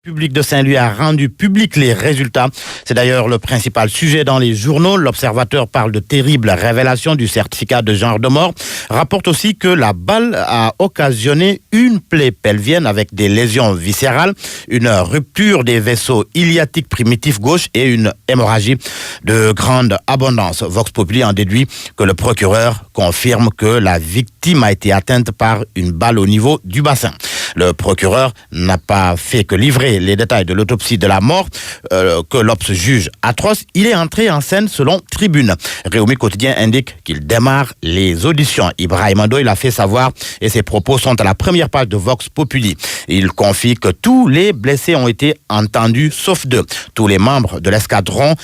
Public de Saint-Louis a rendu public les résultats. C'est d'ailleurs le principal sujet dans les journaux. L'Observateur parle de terribles révélations du certificat de genre de mort. Rapporte aussi que la balle a occasionné une plaie pelvienne avec des lésions viscérales, une rupture des vaisseaux iliatiques primitifs gauche et une hémorragie de grande abondance. Vox Populi en déduit que le procureur confirme que la victime a été atteinte par une balle au niveau du bassin. Le procureur n'a pas fait que livrer les détails de l'autopsie de la mort que l'Obs juge atroce. Il est entré en scène selon Tribune. Réumi Quotidien indique qu'il démarre les auditions. Ibrahim Ando, il a fait savoir et ses propos sont à la première page de Vox Populi. Il confie que tous les blessés ont été entendus sauf deux. Tous les membres de l'escadron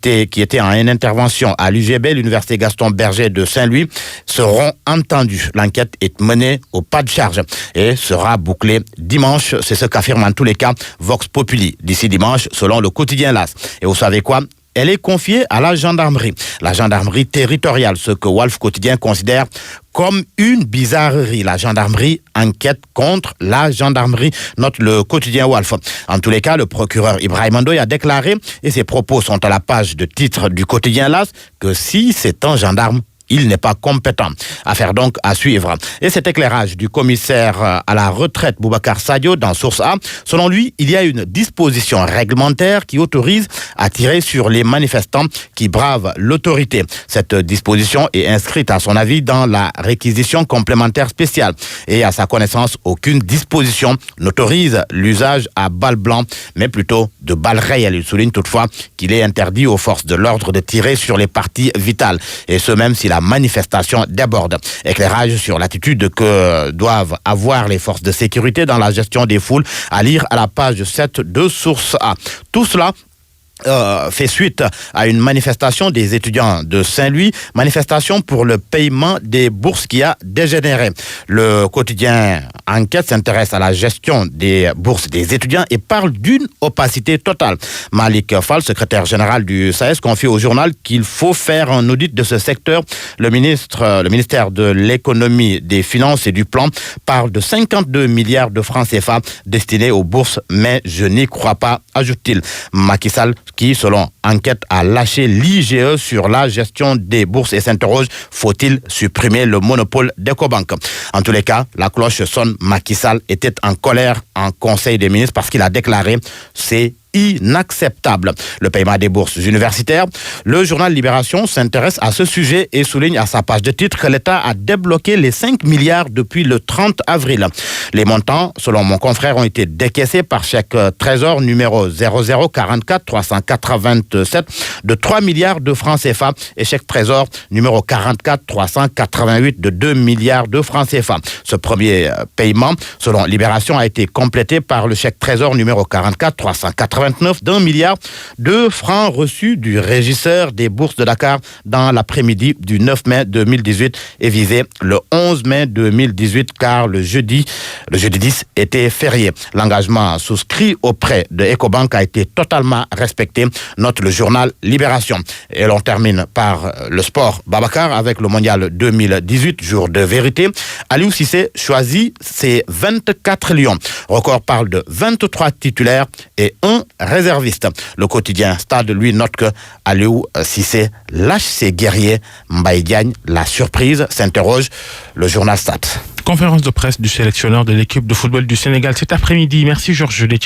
qui étaient en une intervention à l'UGB, l'Université Gaston Berger de Saint-Louis, seront entendus. L'enquête est menée au pas de charge et sera bouclée dimanche. C'est ce qu'affirme en tous les cas Vox Populi. D'ici dimanche, selon le quotidien LAS. Et vous savez quoi? Elle est confiée à la gendarmerie territoriale, ce que Wolf Quotidien considère comme une bizarrerie. La gendarmerie enquête contre la gendarmerie, note le quotidien Wolf. En tous les cas, le procureur Ibrahim Ndoye a déclaré, et ses propos sont à la page de titre du quotidien LAS, que si c'est un gendarme, il n'est pas compétent. Affaire donc à suivre. Et cet éclairage du commissaire à la retraite Boubacar Sadio dans Source A, selon lui, il y a une disposition réglementaire qui autorise à tirer sur les manifestants qui bravent l'autorité. Cette disposition est inscrite à son avis dans la réquisition complémentaire spéciale. Et à sa connaissance, aucune disposition n'autorise l'usage à balles blancs, mais plutôt de balles réelles. Il souligne toutefois qu'il est interdit aux forces de l'ordre de tirer sur les parties vitales. Et ce même si la manifestation déborde. Éclairage sur l'attitude que doivent avoir les forces de sécurité dans la gestion des foules, à lire à la page 7 de Source A. Tout cela fait suite à une manifestation des étudiants de Saint-Louis, manifestation pour le paiement des bourses qui a dégénéré. Le quotidien Enquête s'intéresse à la gestion des bourses des étudiants et parle d'une opacité totale. Malik Fall, secrétaire général du SAES, confie au journal qu'il faut faire un audit de ce secteur. Le ministère de l'économie, des finances et du plan parle de 52 milliards de francs CFA destinés aux bourses, mais je n'y crois pas, ajoute-t-il. Macky Sall, qui, selon Enquête, a lâché l'IGE sur la gestion des bourses et s'interroge, faut-il supprimer le monopole d'Ecobank? En tous les cas, la cloche sonne. Macky Sall était en colère en Conseil des ministres parce qu'il a déclaré « c'est inacceptable ». Le paiement des bourses universitaires. Le journal Libération s'intéresse à ce sujet et souligne à sa page de titre que l'État a débloqué les 5 milliards depuis le 30 avril. Les montants, selon mon confrère, ont été décaissés par chèque trésor numéro 0044 387 de 3 milliards de francs CFA et chèque trésor numéro 44 388 de 2 milliards de francs CFA. Ce premier paiement, selon Libération, a été complété par le chèque trésor numéro 44 389 d'1 milliard de francs reçus du régisseur des bourses de Dakar dans l'après-midi du 9 mai 2018 et visé le 11 mai 2018 car le jeudi 10 était férié. L'engagement souscrit auprès de Ecobank a été totalement respecté, note le journal Libération. Et l'on termine par le sport Babacar avec le mondial 2018, jour de vérité. Aliou Cissé choisit ses 24 lions. Record parle de 23 titulaires et 1 réserviste. Le quotidien Stade, lui, note que Aliou Cissé lâche ses guerriers. Mbaye Diagne, la surprise, s'interroge le journal Stade. Conférence de presse du sélectionneur de l'équipe de football du Sénégal cet après-midi. Merci Georges Letier.